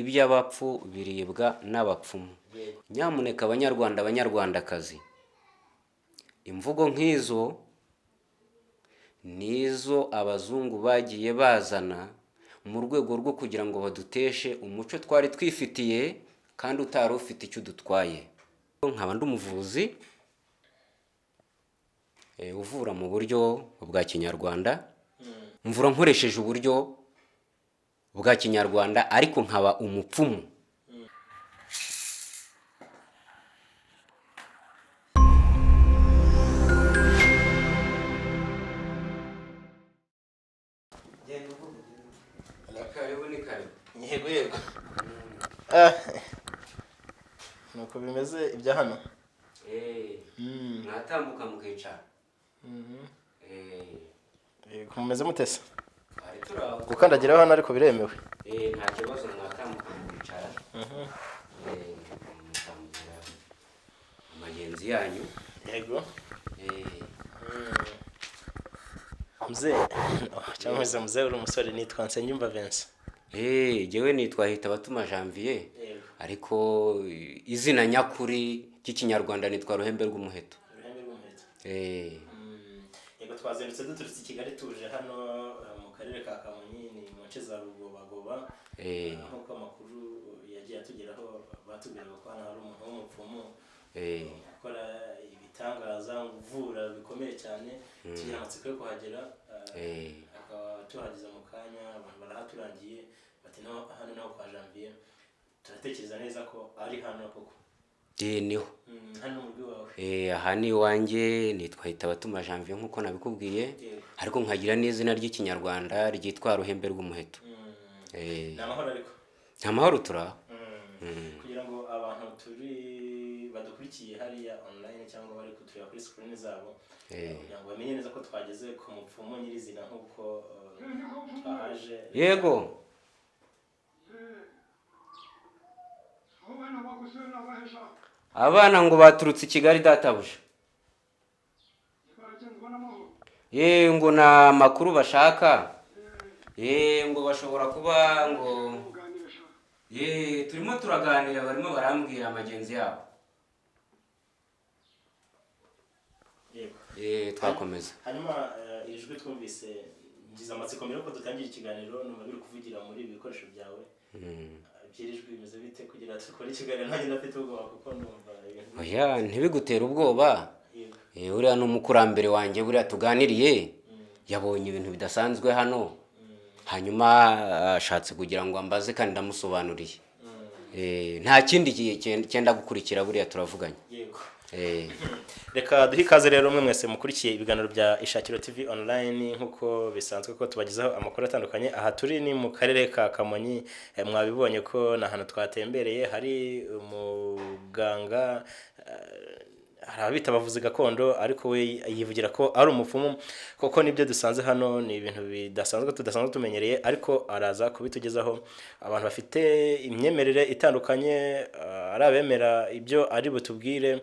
iby'abapfu biribwa n'abapfumu. Nyamuneka abanyarwanda abanyarwandakazi, imvugo nk'izo nizo abazungu bagiye bazana mu rwego rwo kugira ngo baduteshe umuco twari twifitiye kandi utari ufite icyo dutwaye. Nkaba ndi umuvuzi uvura mu buryo bwa kinyarwanda, mvura nkoresheje uburyo bwa kinyarwanda ariko nkaba umupfumu. Yego nuko bimeze ibya hano. Mwatambuka mukicara. Kumeze mutese gukandagiraho hano ariko biremewe. Nta kibazo, mwatambuka mukicara. Mutambira amagenzi yanyu. Yego. Mzee cyangwa mzee uri umusore nitwa Nsengimba Vincent. Jewe nitwa Hitabatuma Janvier, ariko izina nyakuri cy'ikinyarwanda nitwa Ruhembe rw'umuheto. Yego twazindutse duturutse i Kigali tuje hano mu karere ka Kamonyi, ni mu nce za Rugobagoba. Nkuko amakuru yagiye atugeraho batubwiraga ko hano hari umuntu w'umupfumu akora ibitangaza, uvura bikomeye cyane. Tugira amatsiko yo kuhagera, akaba tuhageze mu kanya abantu barahaturangiye bati no hano naho kwa Janvier. Turatekereza neza ko ari hano koko. Niho hano mu rugo wawe. Aha ni iwanjye, nitwa Hitabatuma Janvier nkuko nabikubwiye, ariko nkagira n'izina ry'ikinyarwanda ryitwa Ruhembe rw'umuheto. Namahoro ariko. Namahoro turaho. Kugira ngo abantu turi badukurikiye hariya online cyangwa bari kutureba kuri screen zabo, kugira ngo bamenye neza ko twageze ku mupfumu nyirizina nkuko twaje. Yego. Abana ngo baturutse i Kigali databuja. Ngo na amakuru bashaka. Ngo bashobora kuba ngo turimo turaganira, barimo barambwira amagenzi yabo. Twakomeza. Hanyuma ijwi twumvise ngize amatsiko mbere ko dutangira ikiganiro, numva biri kuvugira muri ibikoresho byawe. Byirijwe bimeze bite kugira tukore ikiganiro nanjye ndafite ubwoba kuko ndumva ntibigutera ubwoba. Uriya n'umukurambere wanjye buriya tuganiriye yabonye ibintu bidasanzwe hano, hanyuma ashatse kugira ngo ambaze kandi ndamusobanuriye. Nta kindi cyenda gukurikira, buriya turavuganye. Reka duhe ikaze rero mwese mukurikiye ibiganiro bya Ishakiro TV online, nkuko bisanzwe ko tubagezaho amakuru atandukanye. Aha turi ni mu karere ka Kamonyi, mwabibonye ko na hano twatembereye, hari umuganga harabita abavuzi gakondo, ariko we yivugira ko ari umupfumu koko. Nibyo dusanze hano ni ibintu bidasanzwe tudasanzwe tumenyereye, ariko araza kubitugezaho. Abantu bafite imyemerere itandukanye, ari abemera ibyo ari butubwire,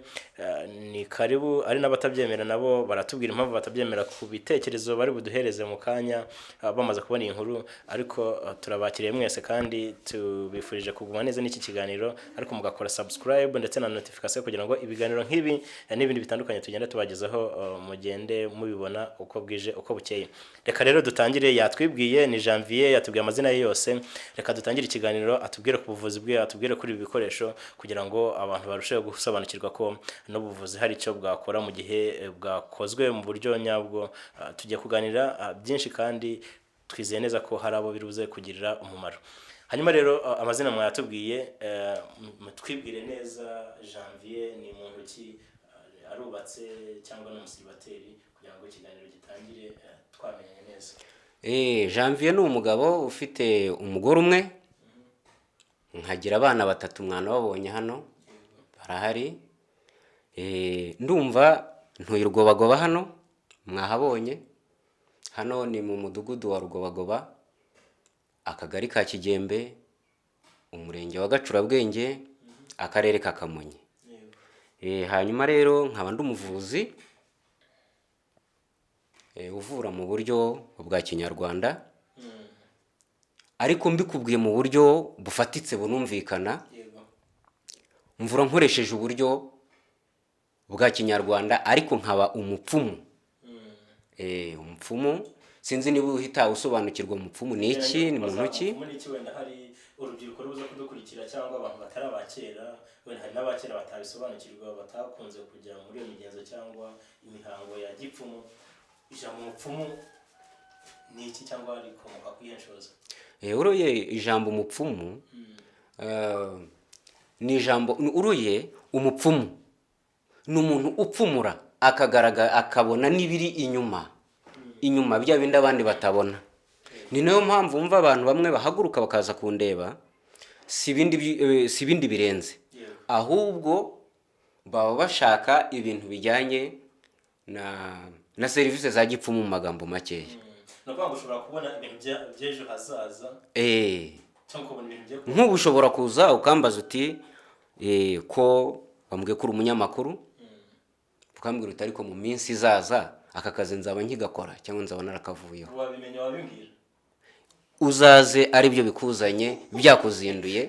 ni karibu. Ari n'abatabyemera nabo baratubwira impamvu batabyemera ku bitekerezo bari buduhereze mu kanya bamaze kubona iyi nkuru. Ariko turabakiriye mwese kandi tubifurije kuguma neza n'iki kiganiro, ariko mugakora subscribe ndetse na notification kugira ngo ibiganiro nk'ibi n'ibindi bitandukanye tugenda tubagezaho mugende mubibona uko bwije uko bukeye. Reka rero dutangire. Yatwibwiye ni Janvier, yatubwiye amazina ye yose. Reka dutangire ikiganiro, atubwire ku buvuzi bwe, atubwire kuri ibi bikoresho, kugira ngo abantu barusheho gusobanukirwa ko n'ubuvuzi hari icyo bwakora mu gihe bwakozwe mu buryo nyabwo. Tugiye kuganira byinshi kandi twizeye neza ko hari abo biruze kugirira umumaro. Hanyuma rero amazina mwatubwiye, twibwire neza. Janvier ni muntu ki, arubatse cyangwa n'umusiribateri, kugira ngo ikiganiro gitangire twamenye neza. Janvier ni umugabo ufite umugore umwe, nkagira abana batatu. Mwana babonye hano barahari. Ndumva ntuye Rugobagoba hano, mwahabonye. Hano ni mu mudugudu wa Rugobagoba, akagari ka Kigembe, umurenge wa Gacurabwenge, akarere ka Kamonyi. Hanyuma rero nkaba ndi umuvuzi uvura mu buryo bwa kinyarwanda, ariko mbikubwiye mu buryo bufatitse bunumvikana, mvura nkoresheje uburyo bwa kinyarwanda ariko nkaba umupfumu. Umupfumu sinzi niba uhita usobanukirwa umupfumu ni iki, ni muntu ki. Umupfumu ni iki? Wenda hari urubyiruko ruza kudukurikira cyangwa abantu batari abakera, wenda hari n'abakera batabisobanukirwa, batakunze kujya muri iyo migenzo cyangwa imihango ya gipfumu. Ijambo umupfumu ni iki cyangwa rikomoka ku yenshoza? Uruye ijambo umupfumu ni ijambo uruye umupfumu ni umuntu upfumura akagaragara akabona n'ibiri inyuma bya bindi abandi batabona. Ni nayo mpamvu umva abantu bamwe bahaguruka bakaza kundeba, si bindi birenze, ahubwo baba bashaka ibintu bijyanye na serivisi za gipfumu mu magambo makeya. Nubwo ushobora kubona ibintu by'ejo hazaza, cyangwa kubona ibintu nk'ubu ushobora kuza ukambaza uti ko bambwiye ko uri umunyamakuru, ukambwira uti ariko mu minsi izaza aka kazi nzaba nkigakora cyangwa nzaba narakavuyeho. Wabimenya wabimbwira? Uzaze ari byo bikuzanye byakuzinduye,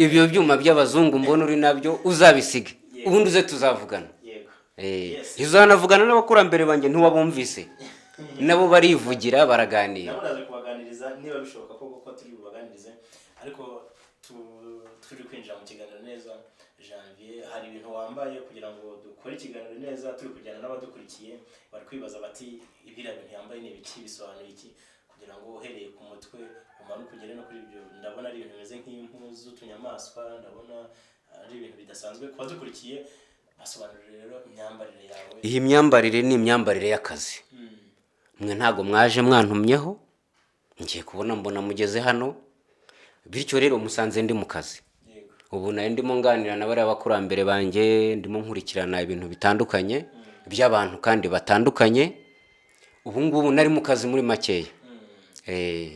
ibyo byuma by'abazungu mbona uri nabyo uzabisige, ubundi uze tuzavugana. Uzanavugana n'abakurambere banjye ntiwabumvise, nabo barivugira baraganira. Nabo naje kubaganiriza niba bishoboka ko turi bubaganirize, ariko turi kwinjira mu kiganiro neza. Janvier, hari ibintu wambaye kugira ngo dukore ikiganiro neza, turi kujyana n'abadukurikiye bari kwibaza bati ibira bintu yambaye ni ibiki, bisobanuye iki, kugira ngo uhereye ku mutwe umanuke ugere no kuri ibyo. Ndabona ari ibintu bimeze nk'impu z'utunyamaswa, ndabona ari ibintu bidasanzwe. Kuba dukurikiye basobanurira rero imyambarire yawe. Iyi myambarire ni imyambarire y'akazi. Mwe ntago mwaje mwantumyeho, ngiye kubona mbona mugeze hano, bityo rero musanze ndi mu kazi. Ubu nayo ndimo nganira na bari abakurambere banjye, ndimo nkurikirana ibintu bitandukanye by'abantu kandi batandukanye. Ubu ngubu nari mu kazi muri makeya.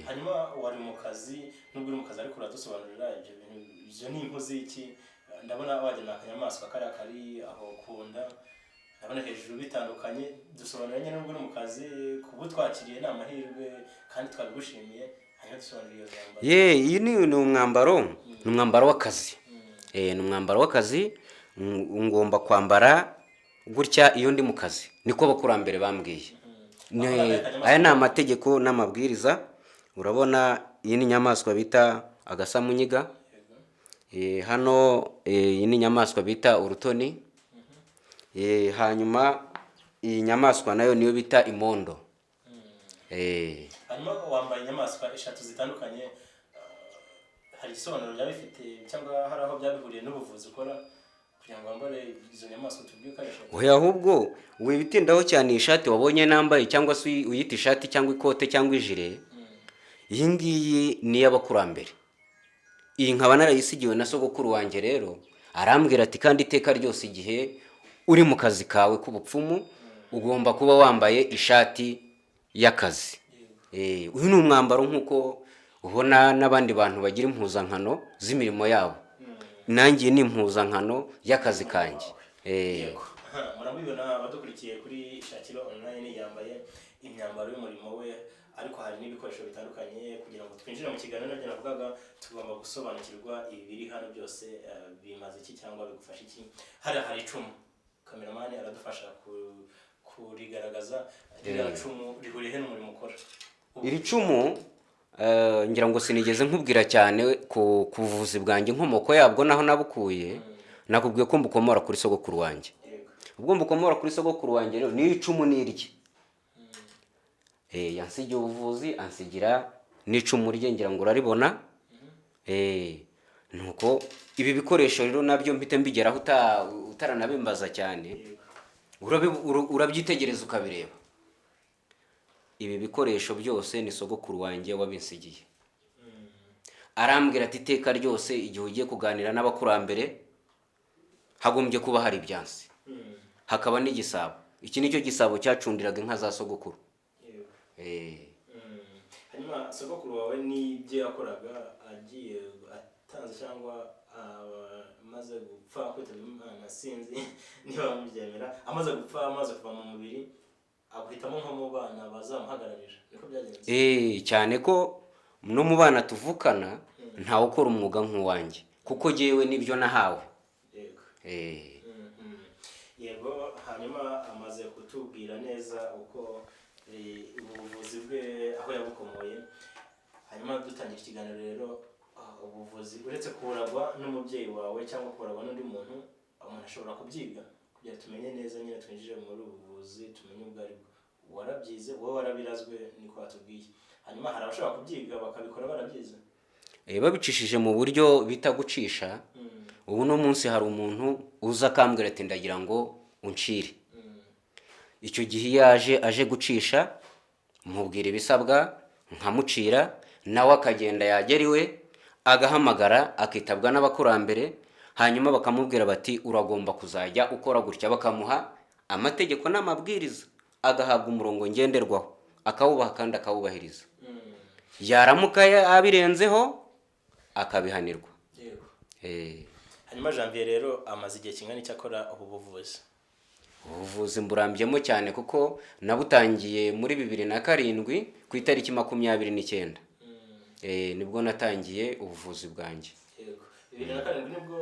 Hanyuma wari mu kazi, nubwo uri mu kazi ariko uradusobanurira ibyo bintu, ibyo ni impu z'iki? Ndabona wajyana akanyamaswa kari aho kunda, ndabona hejuru bitandukanye. Dusobanurira nyine nubwo uri mu kazi, kuba twakiriye ni amahirwe kandi twabigushimiye. Hanyuma dusobanurira iyo myambaro. Iyi ni umwambaro w'akazi. Ni umwambaro w'akazi ngomba kwambara gutya iyo ndi mu kazi, niko abakurambere bambwiye. Aya ni amategeko n'amabwiriza. Urabona iyi ni inyamaswa bita agasamunyiga. Hano iyi ni inyamaswa bita urutoni. Hanyuma iyi nyamaswa nayo niyo bita imondo. Hanyuma wambaye inyamaswa eshatu zitandukanye, hari isobanuro byabifite cyangwa hari aho byabihuriye n'ubuvuzi ukora kugira ngo wambare izo nyamaswa tubwiye ko eshatu? Oya, ahubwo wibitindaho cyane ishati wabonye nambaye cyangwa se uyita ishati cyangwa ikote cyangwa ijire. Iyi ngiyi ni y'abakurambere. Iyi nkaba narayisigiwe na sogokuru wanjye. Rero arambwira ati kandi iteka ryose igihe uri mu kazi kawe k'ubupfumu ugomba kuba wambaye ishati y'akazi. Uyu ni umwambaro nk'uko ubona n'abandi bantu bagira impuzankano z'imirimo yabo. Nanjye ni impuzankano y'akazi kanjye. Murabibona abadukurikiye kuri Shakiro online, yambaye imyambaro y'umurimo we, ariko hari n'ibikoresho bitandukanye. Kugira ngo twinjire mu kiganiro nabyo navugaga, tugomba gusobanukirwa ibi biri hano byose bimaze iki cyangwa bigufasha iki. Hari icumu, kameramani aradufasha kurigaragaza. Iri cumu rihuriye he n'umurimo ukora? Iri cumu ngira ngo sinigeze nkubwira cyane ku buvuzi bwanjye inkomoko yabwo naho nabukuye. Nakubwiye ko mbukomora kuri sogokuru wanjye. Ubwo mbukomora kuri sogokuru wanjye rero ni icumu nirye. Yansigiye ubuvuzi, ansigira n'icumu rye, ngira ngo uraribona. Nuko ibi bikoresho rero nabyo mpite mbigeraho utaranabimbaza cyane, urabyitegereza ukabireba. Ibi bikoresho byose ni sogokuru wanjye wabinsigiye. Arambwira ati iteka ryose igihe ugiye kuganira n'abakurambere hagombye kuba hari ibyansi, hakaba n'igisabo. Iki nicyo gisabo cyacundiraga inka za sogokuru. Hanyuma sogokuru wawe n'ibyo yakoraga agiye atanze cyangwa amaze gupfa, kwitaba Imana sinzi niba mubyemera, amaze gupfa, amaze kuva mu mubiri, aguhitamo nko mu bana bazamuhagararira, niko byagenze? Cyane ko no mu bana tuvukana ntawe ukora umwuga nk'uwanjye kuko jyewe nibyo nahawe. yego Eh, yego. Hanyuma amaze kutubwira neza uko ubuvuzi bwe aho yabukomoye, hanyuma dutangira ikiganiro rero. Ubuvuzi uretse kuragwa n'umubyeyi wawe cyangwa kuragwa n'undi muntu, umuntu ashobora kubyiga kugira tumenye neza nyine twinjire muri ubu buvuzi tumenye ubwo ari bwo. Warabyize wowe, warabirazwe niko watubwiye. Hanyuma hari abashobora kubyiga bakabikora barabyize, babicishije mu buryo bita gucisha. Ubu no munsi hari umuntu uza akambwira ati ndagira ngo uncire. Icyo gihe yaje aje gucisha, mubwira ibisabwa nkamucira, nawe akagenda yagera iwe agahamagara akitabwa n'abakurambere, hanyuma bakamubwira bati uragomba kuzajya ukora gutya, bakamuha amategeko n'amabwiriza, agahabwa umurongo ngenderwaho, akawubaha kandi akawubahiriza. Yaramuka abirenzeho akabihanirwa. Hanyuma Janvier rero amaze igihe kingana icyo akora ubu buvuzi. Ubuvuzi mburambyemo cyane kuko nabutangiye muri 2007 ku itariki 29 nibwo natangiye ubuvuzi bwanjye. Yego 2007 nibwo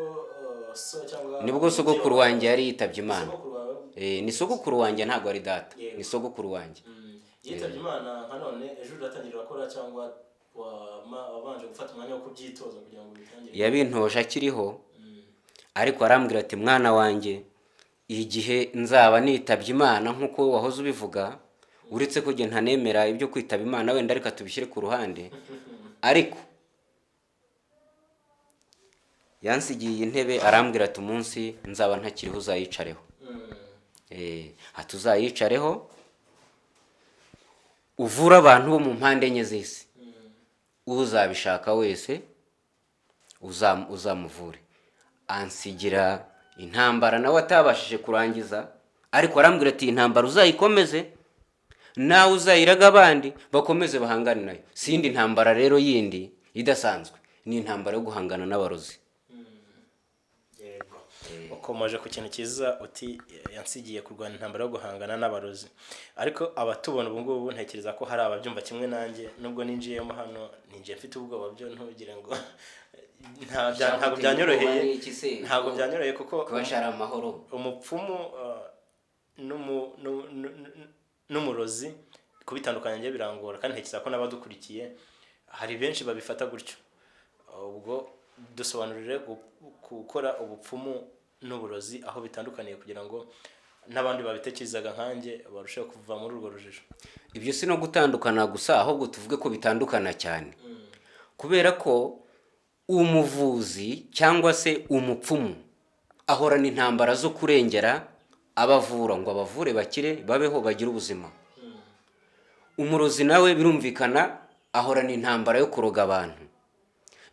cyangwa nibwo sogokuru wanjye yari yitabye Imana. Ni sogokuru wanjye ntabwo ari data, ni sogokuru wanjye. Yitabye Imana nka none ejo uratangira gukora cyangwa wabanje gufata umwanya wo kubyitoza kugira ngo bitangire? Yabintoje akiriho, ariko arambwira ati mwana wanjye, igihe nzaba nitabye Imana nkuko wahoze ubivuga, uretse ko ntanemera ibyo kwitaba Imana, wenda ariko tubishyire ku ruhande, ariko yansigiye intebe arambwira ati umunsi nzaba ntakiriho uzayicareho. Ati uzayicareho uvura abantu bo mu mpande enye z'isi, uzabishaka wese uzamuvure. Ansigira intambara nawe atabashije kurangiza, ariko arambwira ati intambara uzayikomeze, nawe uzayiraga abandi bakomeze bahangane nayo. Sindi intambara rero yindi idasanzwe, ni intambara yo guhangana n'abarozi. Yego. Ukomeje ku kintu cyiza uti yansigiye kurwana intambara yo guhangana n'abarozi, ariko abatubona ubu ngubu ntekereza ko hari ababyumva kimwe nanjye, nubwo ninjiyemo hano ninjiye mfite ubwoba byo ntugire ngo ntabwo byanyoroheye kuko kubashara amahoro. Umupfumu n'umurozi kubitandukanya njye birangora, kandi ntekereza ko n'abadukurikiye hari benshi babifata gutyo. Ubwo dusobanurire gukora ubupfumu n'uburozi aho bitandukaniye kugira ngo n'abandi babitekerezaga nkanjye barusheho kuva muri urwo rujijo. Ibyo si no gutandukana gusa, ahubwo tuvuge ko bitandukana cyane. Kubera ko umuvuzi cyangwa se umupfumu ahorana intambara zo kurengera abavura ngo abavure bakire babeho bagire ubuzima. Umurozi nawe birumvikana ahorana intambara yo kuroga abantu.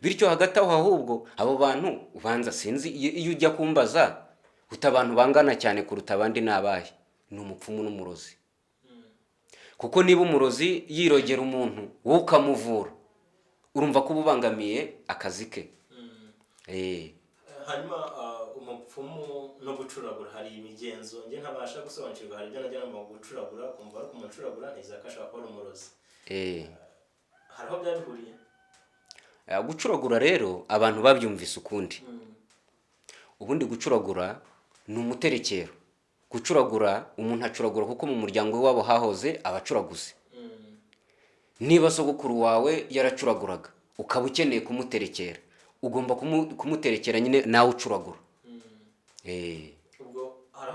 Bityo hagati aho ahubwo abo bantu ubanza sinzi iyo ujya kumbaza utabantu bangana cyane kuruta abandi nabaye, ni umupfumu n'umurozi. Kuko niba umurozi yirogera umuntu wowe ukamuvura, urumva ko ubangamiye akazi ke. Hanyuma umupfumu no gucuragura hari imigenzo nge ntabasha gusobanukirwa. Hari ibyo najya mu gucuragura kumva ari kumucuragura ntizakashaka ko ari umurozi. Hari aho byabihuriye? Gucuragura rero abantu babyumvise ukundi. Ubundi gucuragura ni umuterekero. Gucuragura umuntu acuragura kuko mu muryango wabo hahoze abacuraguzi. Niba sogokuru wawe yaracuraguraga ukaba ukeneye kumuterekera, ugomba kumuterekera nyine nawe ucuragura. Ubwo hari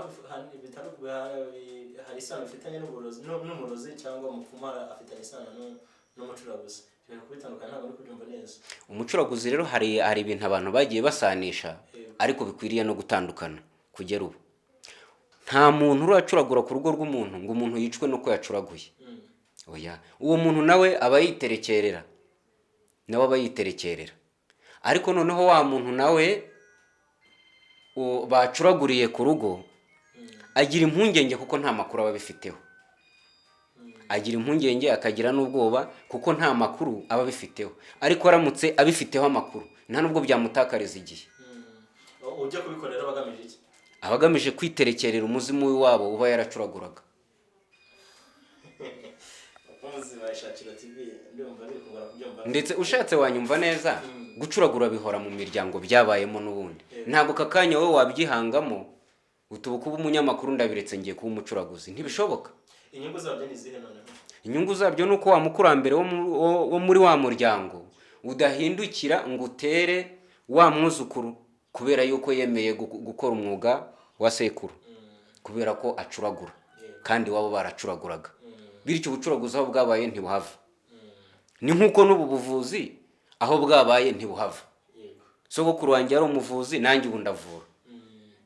isano ifitanye n'umurozi cyangwa umupfumu afitanye isano n'umucuraguzi? Ntabwo ndi kubyumva neza. Umucuraguzi rero hari ibintu abantu bagiye basanisha, ariko bikwiriye no gutandukana kugera ubu. Nta muntu uracuragura ku rugo rw'umuntu ngo umuntu yicwe no ko yacuraguye. Oya, uwo muntu nawe aba yiterekerera, ariko noneho wa muntu nawe bacuraguriye ku rugo agira impungenge kuko nta makuru aba abifiteho. Agira impungenge akagira n'ubwoba kuko nta makuru aba abifiteho, ariko aramutse abifiteho amakuru nta nubwo byamutakariza igihe. Ujya kubikorera bagamije iki? Abagamije kwiterekerera umuzimu w'iwabo uba yaracuraguraga. abakozi ba Ishakiro TV ndumva biri kugora kubyumva. ndetse ushatse wanyumva neza gucuragura bihora mu miryango byabayemo n'ubundi ntabwo kakanya wowe wabyihangamo utuba kuba umunyamakuru ndabiretse ngiye kuba umucuraguzi ntibishoboka. Inyungu zabyo ni zihe none? Inyungu zabyo nuko wa mukurambere wo muri wa muryango udahindukira ngo utere wa mwuzukuru kubera yuko yemeye gukora umwuga wa sekuru kubera ko acuragura kandi wabo baracuraguraga bityo ubucuraguzi aho bwabaye ntibuhava. Ni nkuko n'ubu buvuzi aho bwabaye ntibuhava. Sogokuru wanjye ari umuvuzi nanjye ubu ndavura.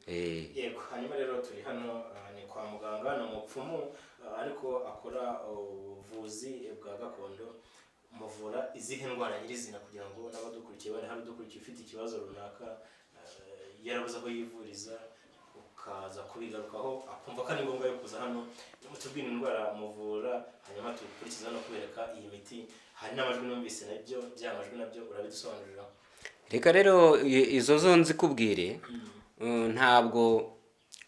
Yego, hanyuma rero turi hano ni kwa muganga na mupfumu ariko akora ubuvuzi bwa gakondo muvura izihe ndwara nyirizina kugira ngo n'abadukurikiye bari hari dukurikiye ufite ikibazo runaka yarabuze aho yivuriza ukaza kubigarukaho akumva ko ari ngombwa yo kuza hano mutubwira indwara muvura hanyuma tukurikiza no kubereka iyi miti. Hari n'amajwi numvise nabyo byamajwi nabyo urabidusobanurira. Reka rero izo zo nzikubwire ntabwo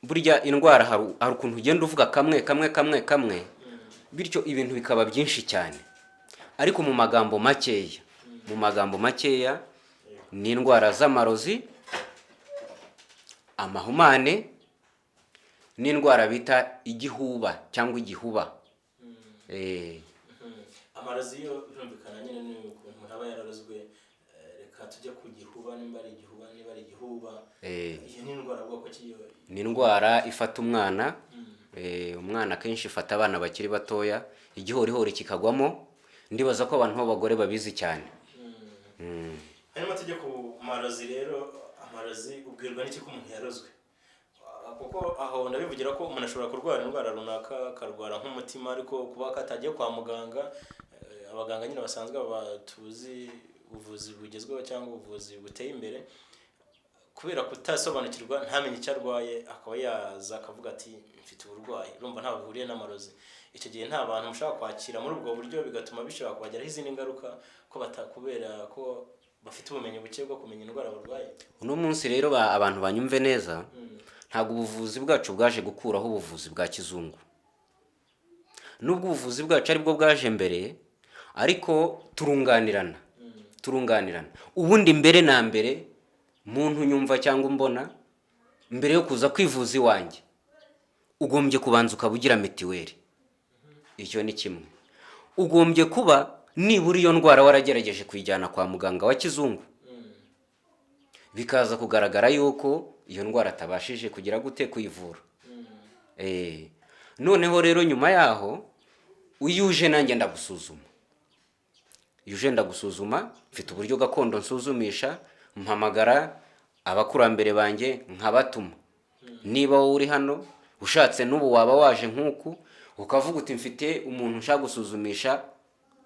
burya indwara hari ukuntu ugenda uvuga kamwe bityo ibintu bikaba byinshi cyane ariko mu magambo makeya ni indwara z'amarozi, amahumane n'indwara bita igihuba cyangwa igihuba. Amarozi yo birumvikana nyine ni ukuntu aba yararozwe. Reka tujye ku gihuba nimba ari igihuba. Iyo ni indwara bwoko ki? Ni indwara ifata umwana. Umwana kenshi ifata abana bakiri batoya igihorihori kikagwamo. Ndibaza ko abantu b'abagore babizi cyane. Hanyuma tujye ku marozi rero. Amarozi ubwirwa n'iki ko umuntu yarozwe? Kuko aho ndabivugira ko umuntu ashobora kurwara indwara runaka akarwara nk'umutima ariko kuba katagiye kwa muganga abaganga nyine basanzwe batuzi ubuvuzi bugezweho cyangwa ubuvuzi buteye imbere kubera kutasobanukirwa ntamenye icyo arwaye akaba yaza akavuga ati mfite uburwayi urumva nta bihuriye n'amarozi. Icyo gihe nta bantu mushaka kwakira muri ubwo buryo bigatuma bishobora kubagiraho izindi ngaruka ko batakubera ko bafite ubumenyi buke bwo kumenya indwara barwaye. Uno munsi rero abantu banyumve neza ntabwo ubuvuzi bwacu bwaje gukuraho ubuvuzi bwa kizungu. Nubwo ubuvuzi bwacu ari bwo bwaje mbere ariko turunganirana. Ubundi mbere na mbere muntu nyumva cyangwa mbona mbere yo kuza kwivuza iwanjye ugombye kubanza ukabugira mitiweli. Icyo ni kimwe. Ugombye kuba nibura iyo ndwara waragerageje kuyijyana kwa muganga wa kizungu bikaza kugaragara yuko iyo ndwara atabashije kugira gute kuyivura. Noneho rero nyuma yaho uyuje nanjye ndagusuzuma. Mfite uburyo gakondo nsuzumisha mpamagara abakurambere banjye nkabatuma. Niba wowe uri hano ushatse n'ubu waba waje nk'uku ukavuga uti mfite umuntu nshaka gusuzumisha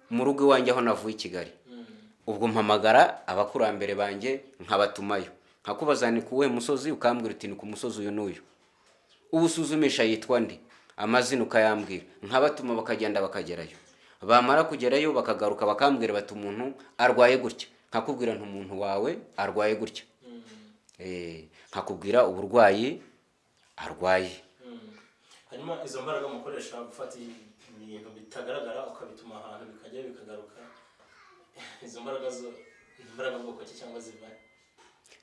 mu rugo iwanjye aho navuye i Kigali. Ubwo mpamagara abakurambere banjye nkabatumayo. Nkakubaza ni kuwe musozi ukambwira uti ni ku musozi uyu n'uyu. Ubusuzumisha yitwa nde? Amazina ukayambwira. Nkabatuma bakagenda bakagerayo. Bamara kugerayo bakagaruka bakambwira bati umuntu arwaye gutya. Nkakubwira nti umuntu wawe arwaye gutya. Nkakubwira uburwayi arwaye. Hanyuma izo mbaraga mukoresha gufata ibintu bitagaragara ukabituma ahantu bikajya bikagaruka. Izo mbaraga bwoko ki cyangwa zivaye?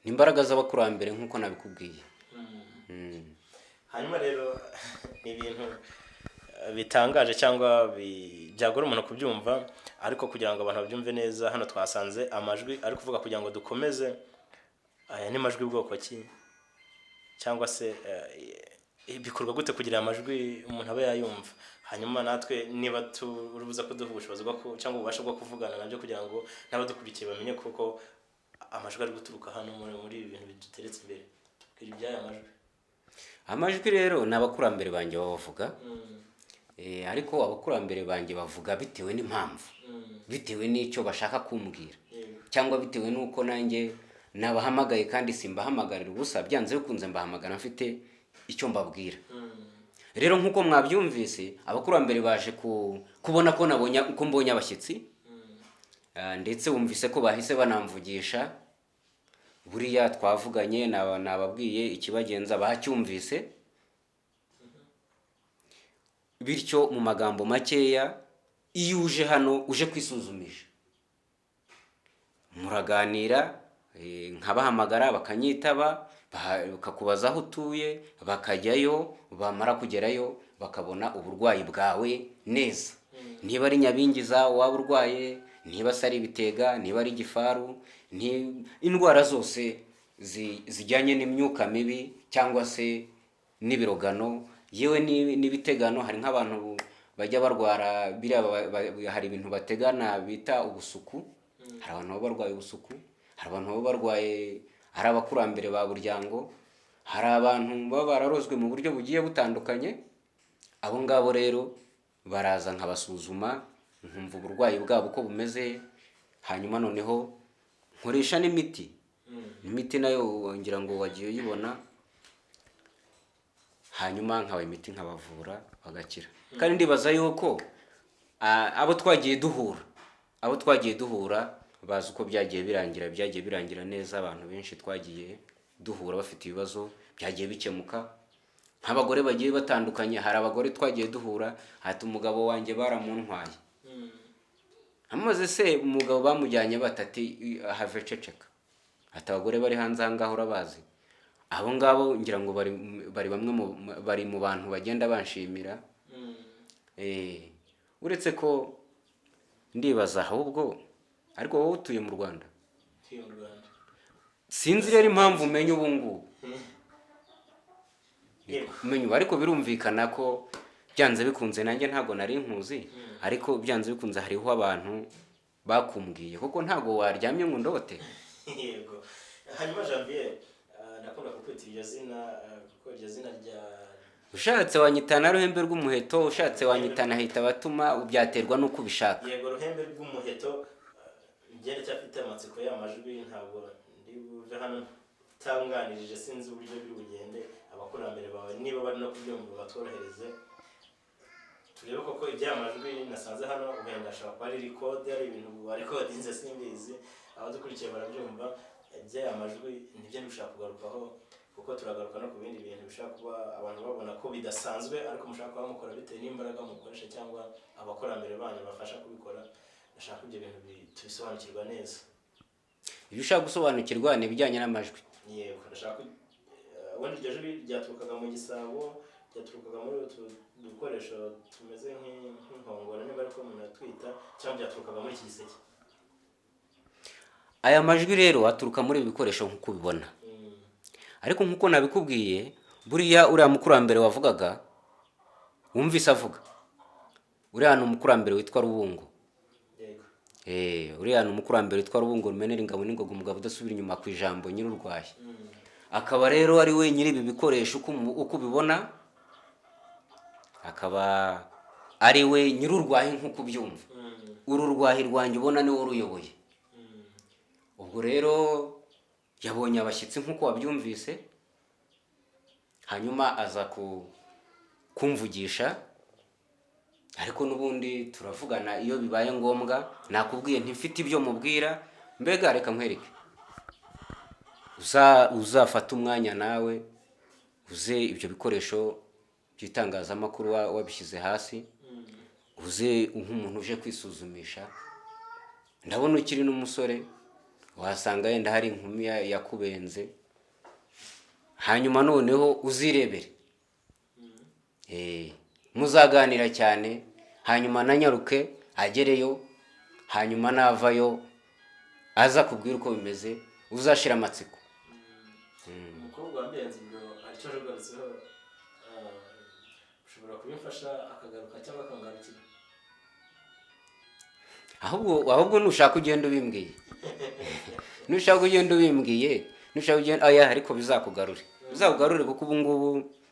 Ni imbaraga z'abakurambere nkuko nabikubwiye. Hanyuma rero ni ibintu bitangaje cyangwa byagora umuntu kubyumva ariko kugira ngo abantu babyumve neza hano twasanze amajwi ari kuvuga kugira ngo dukomeze aya ni majwi bwoko ki cyangwa se bikorwa gute kugira amajwi umuntu aba yayumva. Hanyuma natwe niba turubuza kuduha ubushobozi bwo cyangwa ububasha bwo kuvugana nabyo kugira ngo n'abadukurikiye bamenye kuko amajwi ari guturuka hano muri ibi bintu biduteretse imbere. Kuri byaya amajwi rero n'abakurambere banjye bavuga. Ariko abakurambere banjye bavuga bitewe n'impamvu. Bitewe n'icyo bashaka kumbwira. Cyangwa bitewe n'uko nanjye nabahamagaye kandi simbahamagarira ubusa byanze bikunze mbahamagara mfite icyo mbabwira. Rero nkuko mwabyumvise abakurambere baje kubona ko mbonye abashyitsi ndetse wumvise ko bahise banamvugisha. Buriya twavuganye nababwiye ikibagenza bacyumvise. Bityo mu magambo makeya iyo uje hano uje kwisuzumisha muraganira, nkabahamagara bakanyitaba, bakakubaza aho utuye, bakajyayo, bamara kugerayo bakabona uburwayi bwawe neza. Niba ari nyabingiza waba urwaye, niba ari ibitega, niba ari igifaru, indwara zose zijyanye n'imyuka mibi cyangwa se n'ibirogano, yewe n'ibitegano. Hari nk'abantu bajya barwara hari ibintu bategana bita ubusuku. Hari abantu baba barwaye ubusuku, hari abantu baba barwaye, hari abakurambere ba buryango, hari abantu baba bararozwe mu buryo bugiye butandukanye. Abo ngabo rero baraza nkabasuzuma, nkumva uburwayi bwabo uko bumeze, hanyuma noneho nkoresha n'imiti. Imiti nayo ngira ngo wagiye uyibona, hanyuma nkabaha imiti nkabavura bagakira. Kandi ndibaza yuko abo twagiye duhura bazi uko byagiye birangira neza. Abantu benshi twagiye duhura bafite ibibazo byagiye bikemuka, nk'abagore bagiye batandukanye. Hari abagore twagiye duhura, ati umugabo wanjye baramuntwaye. Amaze se umugabo bamujyanye batati have ceceka. Ati abagore bari hanze ahangaho urabazi. Abo ngabo ngira ngo bari mu bantu bagenda banshimira. Uretse ko ndibaza ahubwo, ariko wowe utuye mu Rwanda, sinzi rero impamvu umenye ubu ngubu. Ariko birumvikana ko byanze bikunze, nanjye ntabwo nari nkuzi, ariko byanze bikunze hariho abantu bakumbwiye, kuko ntabwo waryamye ngo ndote. Yego. Hanyuma Janvier, nakunda kukwita iryo zina, kuko iryo zina rya ushatse wanyitana ruhembe rw'umuheto, ushatse wanyitana hita batuma, ubyaterwa nuko ubishaka. Yego, ruhembe rw'umuheto. Ngende cyafite amatsiko y'amajwi, ntabwo ndi buve hano tanganirije, sinzi uburyo biri bugende. Abakurambere bawe niba bari no kubyumva batworohereze, turebe koko iby'amajwi nasanze hano ugenda ashaka ko ari record, ari ibintu barekodinze simbizi. Abadukurikiye barabyumva, iby'amajwi nibyo bishaka kugarukaho, kuko turagaruka no ku bindi bintu bishaka kuba abantu babona ko bidasanzwe, ariko mushaka kuba mukora bitewe n'imbaraga mukoresha cyangwa abakurambere banyu bafasha kubikora. Ndashaka ibyo bintu tubisobanukirwa neza. Ibyo ushaka gusobanukirwa ni ibijyanye n'amajwi. Yego, ndashaka ubundi iryo jwi ryaturukaga mu gisabo, ryaturukaga muri utu dukoresho tumeze nk'inkongoro, niba ariko umuntu atwita, cyangwa byaturukaga muri iki giseke. Aya majwi rero aturuka muri ibi bikoresho nk'uko ubibona. Ariko nk'uko nabikubwiye, buriya uriya mukurambere wavugaga, wumvise avuga, uriya ni umukurambere witwa Rubungo. Uriya ni umukurambere witwa Rubungo, rumenera ingabo n'ingoga, umugabo udasubira inyuma ku ijambo, nyir'urwaye. Akaba rero ari we nyiri ibi bikoresho uko ubibona, akaba ari we nyir'urwaye nk'uko ubyumva. Uru rwahi rwanjye ubona niwe uruyoboye. Ubwo rero yabonye abashyitsi nk'uko wabyumvise, hanyuma aza kumvugisha, ariko n'ubundi turavugana iyo bibaye ngombwa. Nakubwiye ntifite ibyo mubwira, mbega reka nkwereke, uzafata umwanya nawe uze ibyo bikoresho by'itangazamakuru wabishyize hasi, uze nk'umuntu uje kwisuzumisha. Ndabona ukiri n'umusore, wasanga yenda hari inkumi yakubenze, hanyuma noneho uzirebere. Muzaganira cyane, hanyuma nanyaruke agereyo, hanyuma navayo aza kubwira uko bimeze, uzashira amatsiko. Umukobwa wambiyenze ibyo aricyo ajugaritseho, ushobora kubimfasha akagaruka cyangwa akangarukira. Ahubwo nushaka ugenda ubimbwiye. Nushaka ugenda ubimbwiye, nushaka ugenda ariko bizakugarure kuko ubu ngubu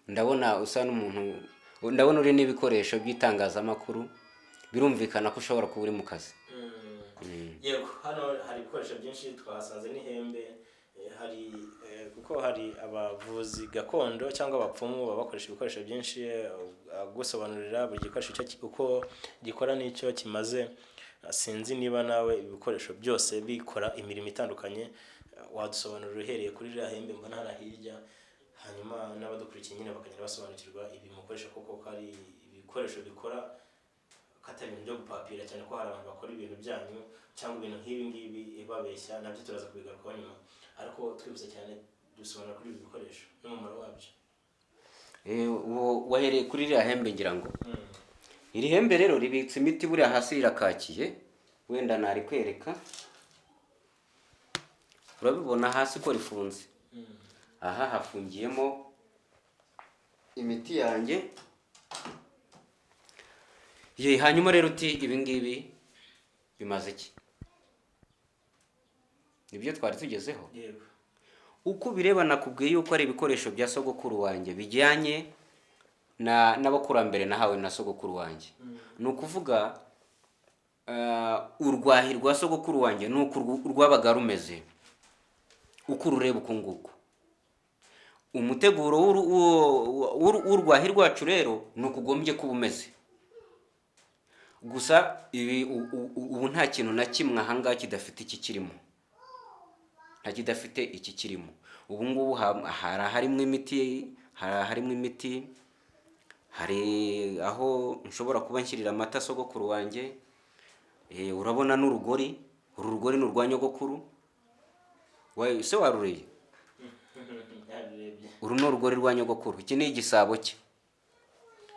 ndabona usa n'umuntu, ndabona uri n'ibikoresho by'itangazamakuru, birumvikana ko ushobora kuba uri mu kazi. Yego, hano hari ibikoresho byinshi twahasanze n'ihembe, kuko hari abavuzi gakondo cyangwa abapfumu baba bakoresha ibikoresho byinshi, gusobanurira buri gikoresho uko gikora n'icyo kimaze. Sinzi niba nawe ibikoresho byose bikora imirimo itandukanye, wadusobanurira uhereye kuri rya hembe mbona hara hirya, hanyuma n'abadukurikiye nyine bakagenda basobanukirwa ibi mukoresha, kuko hari ibikoresho bikora katari ibintu byo gupapira cyane ko hari abantu bakora ibintu byanyu cyangwa ibintu nk'ibi ngibi babeshya, nabyo turaza kubigarukaho nyuma, ariko twibutse cyane dusobanura kuri ibi bikoresho n'umumaro wabyo. Wahereye kuri iriya hembe ngira ngo iri hembe rero ribitse imiti, buriya hasi rirakakiye, wenda nari kwereka, urabibona hasi ko rifunze. Aha hafungiyemo imiti yanjye. Hanyuma rero uti ibi ngibi bimaze iki? Nibyo twari tugezeho. Yego. Uko bireba nakubwiye yuko ari ibikoresho bya sogokuru wanjye bijyanye n'abakurambere nahawe na sogokuru wanjye. Ni ukuvuga urwahi rwa sogokuru wanjye ni uko rwabaga rumeze, uko urureba uku nguku. Umuteguro w'urwahi rwacu rero ni uko ugombye kuba umeze. Gusa ubu nta kintu na kimwe ahangaha kidafite iki kirimo, nta kidafite iki kirimo. Ubu ngubu harimo imiti, hari aho nshobora kuba nshyirira amata sogokuru wanjye. Urabona n'urugori, uru rugori ni urwa nyogokuru. Se warureye? Uru ni urugori rwa nyogokuru. Iki ni igisabo cye.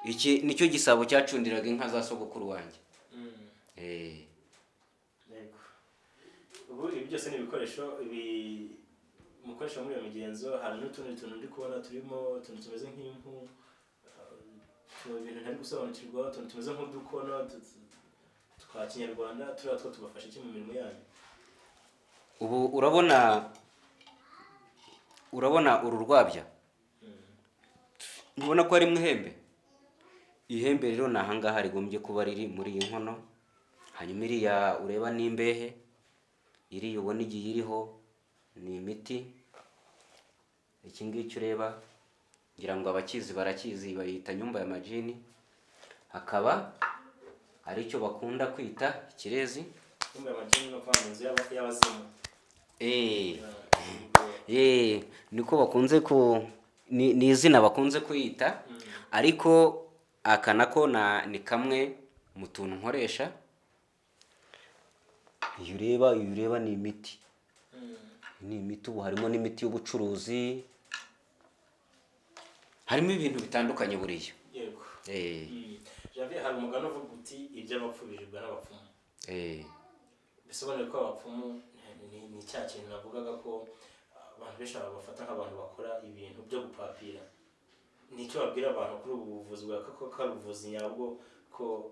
Iki nicyo gisabo cyacundiraga inka za sogokuru wanjye. Ubu ibi byose ni ibikoresho mukoresha muri iyo migenzo. Hari n'utundi tuntu ndi kubona turimo utuntu tumeze nk'impu, ibintu ntari gusobanukirwa, utuntu tumeze nk'udukono twa kinyarwanda. Turiya two tubafasha iki mu mirimo yanyu? Ubu urabona uru rwabya, ntubona ko ari mu ihembe? Ihembe rero ni ahangaha rigombye kuba riri muri iyi nkono. Hanyuma iriya ureba n'imbehe, iriya ubona igiye iriho ni imiti. Iki ngiki ureba ngira ngo abakizi barakizi, bayita nyumba ya majini. Hakaba ari cyo bakunda kwita ikirezi. Nyumba ya majini no kwa munzu y'abazimu. Niko bakunze ni izina bakunze kuyita. Ariko aka nako ni kamwe mu tuntu nkoresha. Iyo ureba ni imiti. Ni imiti. Ubu harimo n'imiti y'ubucuruzi, harimo ibintu bitandukanye buriya. Yego. Javier, hari umugani uvuga uti iby'abapfu biribwa n'abapfumu. Bisobanuye ko abapfumu ni cya kintu navugaga ko abantu benshi bafata nk'abantu bakora ibintu byo gupapira. Nicyo babwira abantu kuri ubu buvuzi bwa ko ari ubuvuzi nyabwo, ko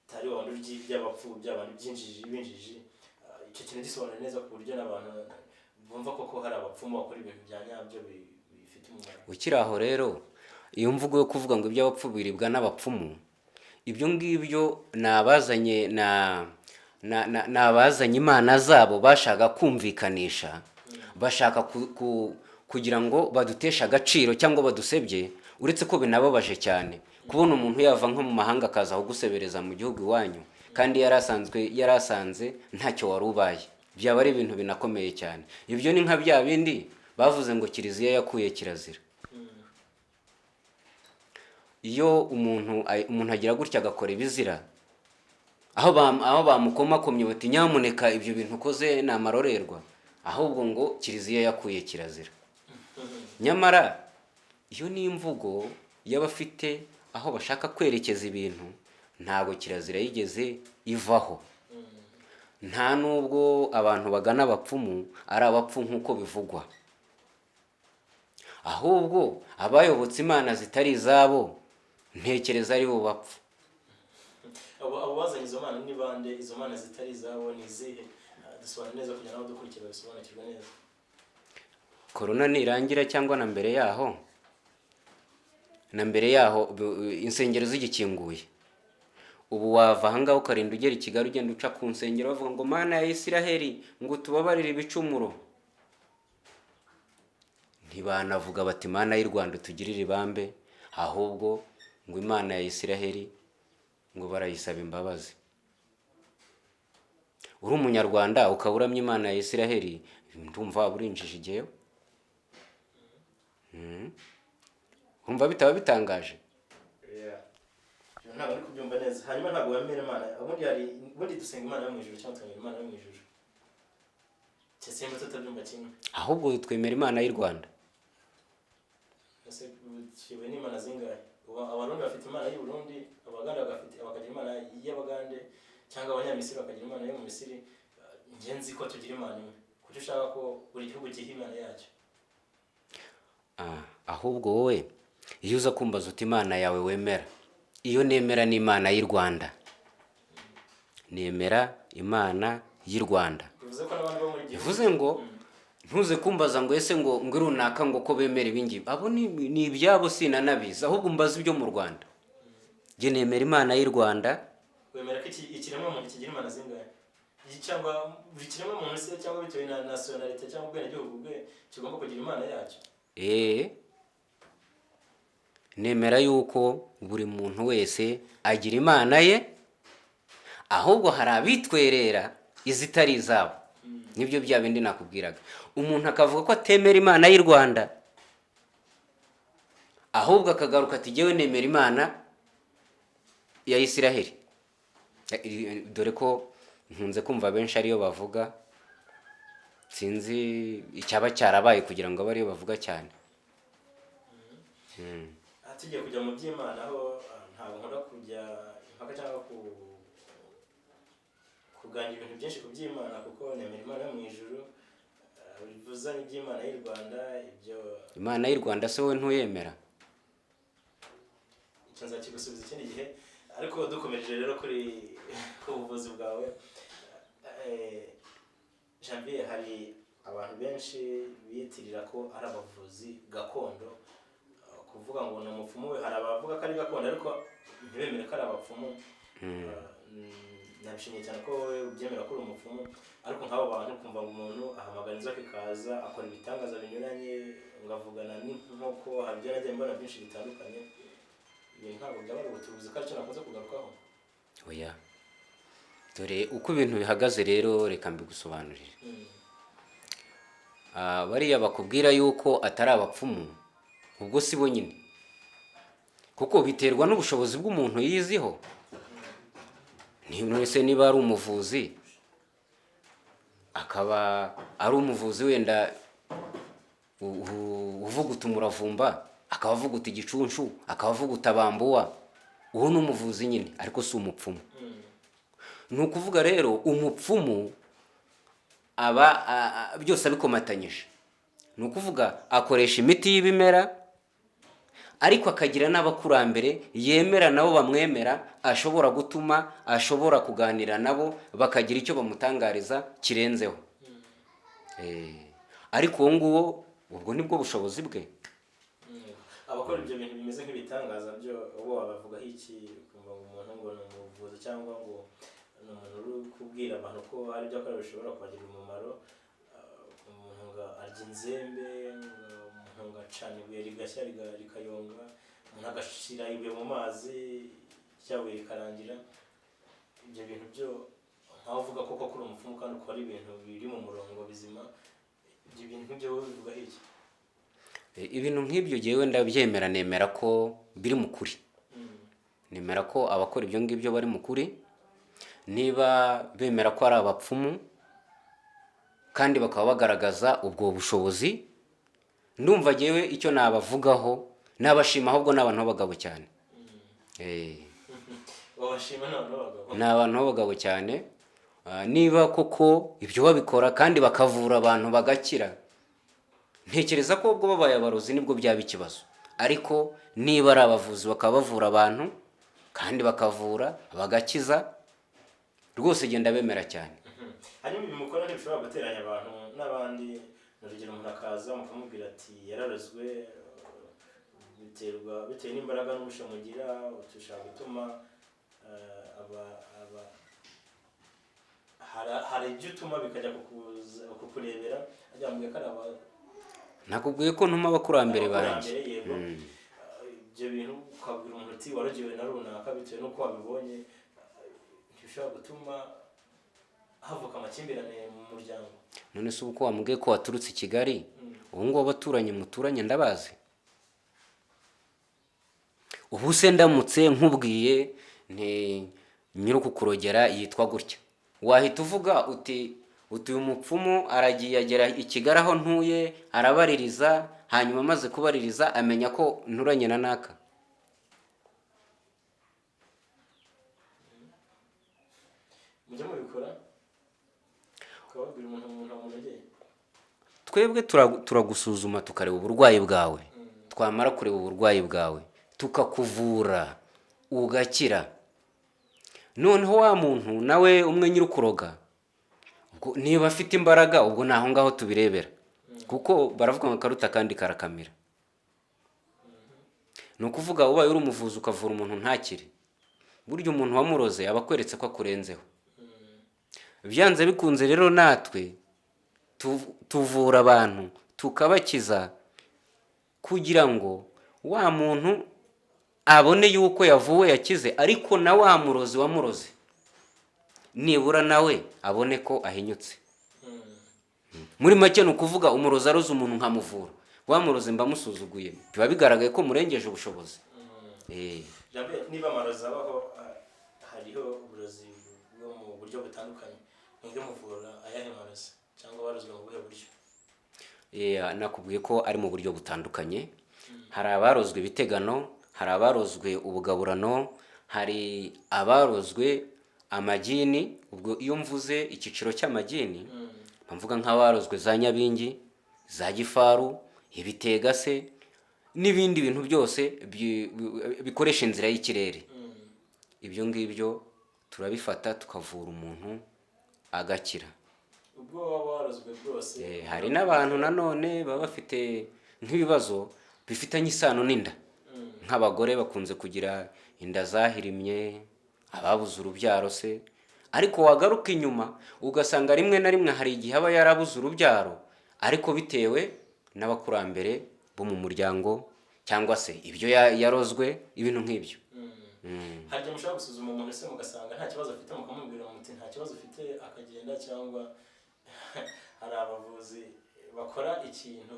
utari wabona iby'abapfu by'abantu binjiji. Icyo kintu gisobanura neza ku buryo n'abantu bumva ko hari abapfumu bakora ibintu bya nyabyo bifite umumaro. Ukiri aho rero, iyo mvugo yo kuvuga ngo iby'abapfu biribwa n'abapfumu, ibyo ngibyo nabazanye imana zabo bashaka kumvikanisha, bashaka kugira ngo baduteshe agaciro cyangwa badusebye. Uretse ko binababaje cyane kubona umuntu yava nko mu mahanga akaza aho gusebereza mu gihugu iwanyu, kandi yarasanze ntacyo wari ubaye. Byaba ari ibintu binakomeye cyane. Ibyo ni nka bya bindi bavuze ngo kiliziya yakuye kirazira. Iyo umuntu agira gutya agakora ibizira, aho bamukomakomye bati nyamuneka ibyo bintu ukoze ni amarorerwa, ahubwo ngo kiliziya yakuye kirazira. Nyamara iyo ni imvugo y'abafite aho bashaka kwerekeza ibintu, ntago kirazira yigeze ivaho. Nta nubwo abantu bagana abapfumu ari abapfu nk'uko bivugwa, ahubwo abayobotse imana zitari izabo ntekereza ari bo bapfu. Abo bazanye izo mana ni bande? Izo mana zitari izabo ni izihe? Dusobanura neza kugira ngo dukurikire bisobanukirwe neza. Corona nirangira cyangwa na mbere yaho insengero zigikinguye, ubu wava ahangaha ukarinda ugera i Kigali ugenda uca ku nsengero bavuga ngo mana ya Isiraheli ngo tubabarire ibicumuro. Ntibanavuga bati mana y'u Rwanda tugirire ibambe, ahubwo ngo imana ya Isiraheli ngo barayisaba imbabazi. Uri umunyarwanda ukaburamya imana ya Isiraheli, ndumva urinjije igihe. Umva bitaba bitangaje. ntabwo ari kubyumva neza. Hanyuma ntabwo wemera Imana, ubundi dusenga Imana yo mu ijuru cyangwa twemera Imana yo mu ijuru? Cyese mba tutabyumva kimwe. ahubwo twemera Imana y'u Rwanda. Ese kiwe ni Imana zingahe? Abarundi bafite Imana y'u Burundi, abaganda bakagira Imana y'Abagande, cyangwa abanyamisiri bakagira Imana yo mu Misiri. Nje nzi ko tugira Imana imwe. Kuki ushaka ko buri gihugu kiha Imana yacyo? Ahubwo wowe iyo uza kumbaza uti Imana yawe wemera, iyo nemera ni Imana y'u Rwanda, nemera Imana y'u Rwanda. Bivuze ko n'abandi bo muri gihugu bivuze ngo ntuze kumbaza ngo ese ngo runaka ngo ko bemera ibingibi, abo ni ibyabo sinanabizi, ahubwo mbaza ibyo mu Rwanda. Nge nemera Imana y'u Rwanda. wemera ko ikiremwa muntu kigira Imana zingahe? Cyangwa buri kiremwa muntu se, cyangwa bitewe na nationality cyangwa ubwenegihugu bwe kigomba kugira Imana yacyo? Nemera yuko buri muntu wese agira Imana ye, ahubwo hari abitwerera izitari izabo. Nibyo bya bindi nakubwiraga, umuntu akavuga ko atemera Imana y'u Rwanda, ahubwo akagaruka ati jyewe nemera Imana ya Isiraheli. Dore ko nkunze kumva benshi ariyo bavuga, sinzi icyaba cyarabaye kugira ngo bariyo bavuga cyane. Tugiye kujya mu by'Imana aho ntabwo nkora kujya impaka cyangwa kuganira ibintu byinshi ku by'Imana, kuko nemera Imana yo mu ijuru. Bivuza n'iby'Imana y'u Rwanda, ibyo Imana y'u Rwanda se wowe ntuyemera? icyo nzakigusubiza ikindi gihe. Ariko dukomeje rero kuri ubuvuzi bwawe, Janvier, hari abantu benshi biyitirira ko ari abavuzi gakondo, kuvuga ngo ni umupfumu. Hari abavuga ko ari gakondo ariko ntibemere ko ari abapfumu. Nabishimiye cyane ko wowe ubyemera ko uri umupfumu, ariko nk'abo bantu kumva ngo umuntu ahamagara inzoka ikaza, akora ibitangaza binyuranye, ngavugana n'inkoko, hari ibyo nagiye mbona byinshi bitandukanye. Ibi ntabwo byaba ari ubutubuzi ko aricyo nakunze kugarukaho. Oya, dore uko ibintu bihagaze rero, reka mbigusobanurire. Bariya bakubwira yuko atari abapfumu, ubwo si bo nyine, kuko biterwa n'ubushobozi bw'umuntu yiziho. Ese niba ari umuvuzi, akaba ari umuvuzi wenda uvuga uti umuravumba, akaba avuga uti igicunshu, akaba avuga uti abambuwa, uwo ni umuvuzi nyine, ariko si umupfumu. Ni ukuvuga rero umupfumu aba byose abikomatanyije. Ni ukuvuga akoresha imiti y'ibimera, ariko akagira n'abakurambere yemera nabo bamwemera, ashobora gutuma, ashobora kuganira nabo, bakagira icyo bamutangariza kirenzeho. Ariko uwo nguwo, ubwo nibwo bushobozi bwe. Abakora ibyo bintu bimeze nk'ibitangaza byo bo bavugaho iki? Kumva umuntu ngo ni umuvuzi cyangwa ngo ni umuntu uri kubwira abantu ko hari ibyo akora bishobora kubagirira umumaro. Umuntu ngo arya inzembe, umuntu ngo acana ibuye rigashya rikayonga, umuntu agashira ibuye mu mazi cyabuye rikarangira. Ibyo bintu byo nkaho uvuga koko kuri umupfumu kandi ukora ibintu biri mu murongo bizima, ibyo bintu byo bivugaho iki? Ibintu nk'ibyo jyewe ndabyemera, nemera ko biri mu kuri. Nemera ko abakora ibyo ngibyo bari mu kuri. Niba bemera ko ari abapfumu kandi bakaba bagaragaza ubwo bushobozi, ndumva jyewe icyo nabavugaho, nabashima, ahubwo n'abantu b'abagabo cyane. Wabashima n'abantu b'abagabo? N'abantu b'abagabo cyane. Niba koko ibyo babikora kandi bakavura abantu bagakira, ntekereza ko ubwo babaye abarozi nibwo byaba ikibazo. Ariko niba ari abavuzi bakaba bavura abantu kandi bakavura bagakiza, rwose genda bemera cyane. Hanyuma ibi mukora ntibishobora guteranya abantu n'abandi? Urugero umuntu akaza mukamubwira ati yararozwe, bitewe n'imbaraga n'ubushobozi mugira, ushaka gutuma hari ibyo utuma bikajya kukurebera, ajya mubwira ko ari aba. Nakubwiye ko ntuma abakurambere banjye. Yego. Ibyo bintu ukabwira umuntu uti warogewe na runaka bitewe n'uko wabibonye, ntibishobora gutuma havuka amakimbirane mu muryango. None se uko wambwiye ko waturutse i Kigali, ubu ngubu abaturanyi muturanye ndabazi. ubu se ndamutse nkubwiye nti nyir'ukukurogera yitwa gutya, wahita uvuga uti uyu mupfumu aragiye agera i Kigali aho ntuye, arabaririza, hanyuma amaze kubaririza amenya ko nturanye na naka. mujya mubikora ukababwira umuntu wamunogeye? Twebwe turagusuzuma tukareba uburwayi bwawe, twamara kureba uburwayi bwawe tukakuvura ugakira. Noneho wa muntu nawe umwe nyir'ukuroga, niba afite imbaraga ubwo naho ngaho tubirebera, kuko baravuga ngo karuta kandi karakamira. Ni ukuvuga ubaye uri umuvuzi ukavura umuntu ntakire, burya umuntu wamuroze aba akweretse ko akurenzeho. Byanze bikunze rero natwe tuvura abantu tukabakiza kugira ngo wa muntu abone yuko yavuwe yakize, ariko na wa murozi wamuroze nibura nawe abone ko ahinyutse. Muri make ni ukuvuga umurozi aroze umuntu nkamuvura, wa murozi mbamusuzuguye, biba bigaragaye ko murengeje ubushobozi. Niba amarozi abaho, hariho uburozi bwo mu buryo butandukanye, mwebwe muvura ayahe marozi cyangwa barozwe mu buhe buryo? Nakubwiye ko ari mu buryo butandukanye. Hari abarozwe ibitegano, hari abarozwe ubugaburano, hari abarozwe amagini. Ubwo iyo mvuze icyiciro cy'amagini mvuga nk'abarozwe za nyabingi, za gifaru, ibitegase n'ibindi bintu byose bikoresha inzira y'ikirere. Ibyo ngibyo turabifata tukavura umuntu agakira. Ubwo waba warozwe rwose. Hari n'abantu nanone baba bafite nk'ibibazo bifitanye isano n'inda, nk'abagore bakunze kugira inda zahirimye, ababuze urubyaro se, ariko wagaruka inyuma ugasanga rimwe na rimwe hari igihe aba yarabuze urubyaro ariko bitewe n'abakurambere bo mu muryango cyangwa se ibyo yarozwe, ibintu nk'ibyo. Hari igihe mushobora gusuzuma umuntu se mugasanga nta kibazo afite, mukamubwira muti nta kibazo ufite akagenda, cyangwa hari abavuzi bakora ikintu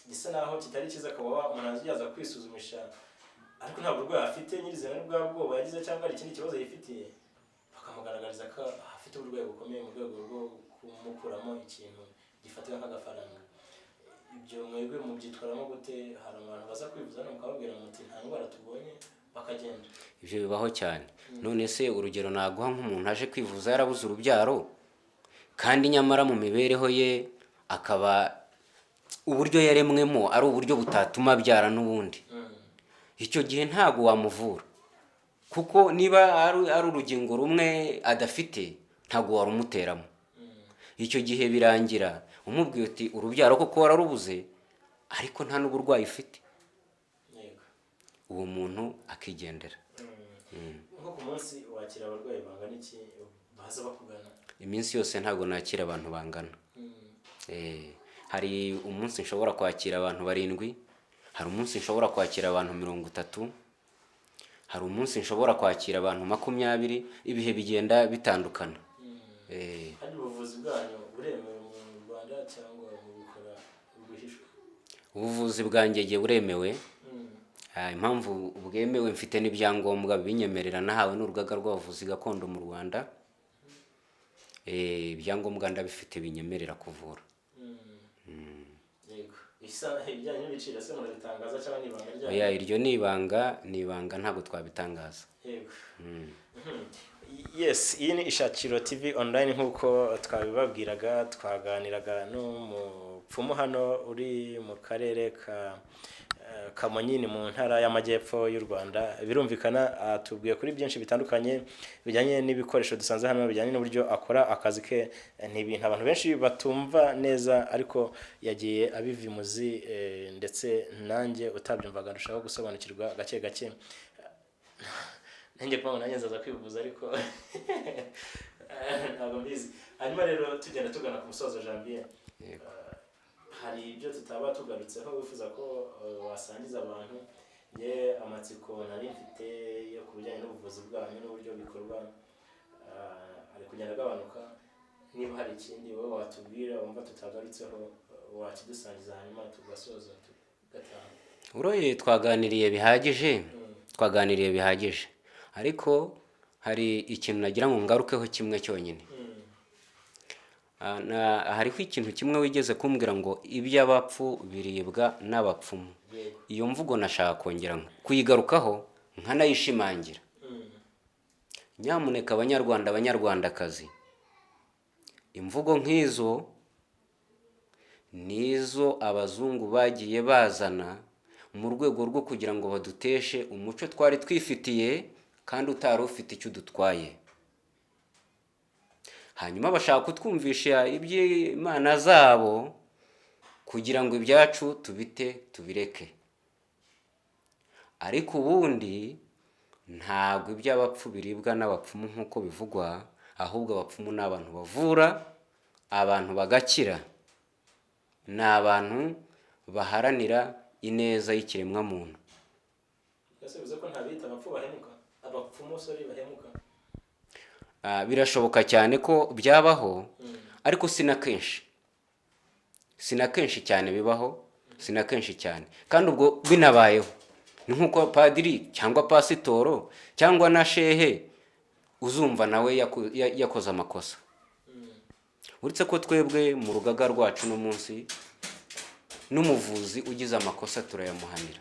gisa naho kitari cyiza, akaba umuntu yaza kwisuzumisha ariko nta burwayi afite nyirizina n'ubwa bwoba yagize cyangwa hari ikindi kibazo yifitiye, bakamugaragariza ko afite uburwayi bukomeye mu rwego rwo kumukuramo ikintu gifatika nk'agafaranga. Ibyo mwebwe mubyitwaramo gute? Hari abantu baza kwivuza hano mukababwira muti nta ndwara tubonye bakagenda? Ibyo bibaho cyane. None se urugero naguha nk'umuntu aje kwivuza yarabuze urubyaro kandi nyamara mu mibereho ye akaba uburyo yaremwemo ari uburyo butatuma abyara n'ubundi, icyo gihe ntago wamuvura, kuko niba ari urugingo rumwe adafite ntago warumuteramo. Icyo gihe birangira umubwiye uti urubyaro koko wararubuze ariko nta n'uburwayi ufite, uwo muntu akigendera. Nko ku munsi wakira abarwayi bangana iki baza bakugana? Iminsi yose ntago nakira abantu bangana. Hari umunsi nshobora kwakira abantu 7, hari umunsi nshobora kwakira abantu 30, hari umunsi nshobora kwakira abantu 20, ibihe bigenda bitandukana. Hari ubuvuzi bwanyu buremewe mu Rwanda cyangwa mubikora rwihishwa? Ubuvuzi bwanjye buremewe. Impamvu bwemewe mfite n'ibyangombwa binyemerera nahawe n'urugaga rw'abavuzi gakondo mu Rwanda. Ibyangombwa ndabifite binyemerera kuvura. Yego. Ibijyanye n'ibiciro se murabitangaza cyangwa ni ibanga ryanyu? Iryo ni ibanga ntabwo twabitangaza. Yego. Yes, iyi ni Ishakiro TV online nk'uko twabibabwiraga, twaganiraga n'umupfumu hano uri mu karere ka Kamonyi mu ntara y'amajyepfo y'u Rwanda. Birumvikana atubwiye kuri byinshi bitandukanye bijyanye n'ibikoresho dusanze hano, bijyanye n'uburyo akora akazi ke. Ni ibintu abantu benshi batumva neza ariko yagiye abivimuzi, ndetse nanjye utabyumvaga ndushaho gusobanukirwa gake gake. Nanjye kwa nanjye nzaza kwivuza ariko ntabwo mbizi. Hanyuma rero tugenda tugana ku musozo Janvier. Hari ibyo tutaba tugarutseho wifuza ko wasangiza abantu? Ye amatsiko nari mfite yo kubijyanye n'ubuvuzi bwanyu n'uburyo bikorwa ari kugenda agabanuka. Niba hari ikindi wowe watubwira wumva tutagarutseho wakidusangiza hanyuma tugasoza tugataha. uroye twaganiriye bihagije ariko hari ikintu nagira ngo ngarukeho kimwe cyonyine. Hariho ikintu kimwe wigeze kumbwira ngo iby'abapfu biribwa n'abapfumu. Iyo mvugo nashaka kongera kuyigarukaho nkanayishimangira. Nyamuneka abanyarwanda abanyarwandakazi, imvugo nk'izo nizo abazungu bagiye bazana mu rwego rwo kugira ngo baduteshe umuco twari twifitiye kandi utari ufite icyo dutwaye. Hanyuma bashaka kutwumvisha iby'Imana zabo kugira ngo ibyacu tubireke. Ariko ubundi ntabwo iby'abapfu biribwa n'abapfumu nk'uko bivugwa, ahubwo abapfumu ni abantu bavura, abantu bagakira, ni abantu baharanira ineza y'ikiremwa muntu. Bivuze ko ntabita abapfu bahemuka, abapfumu bahemuka. Birashoboka cyane ko byabaho, ariko sina kenshi cyane bibaho, sina kenshi cyane. Kandi ubwo binabayeho ni nk'uko padiri cyangwa pasitoro cyangwa na shehe uzumva nawe yakoze amakosa. Uretse ko twebwe mu rugaga rwacu no munsi n'umuvuzi ugize amakosa turayamuhanira.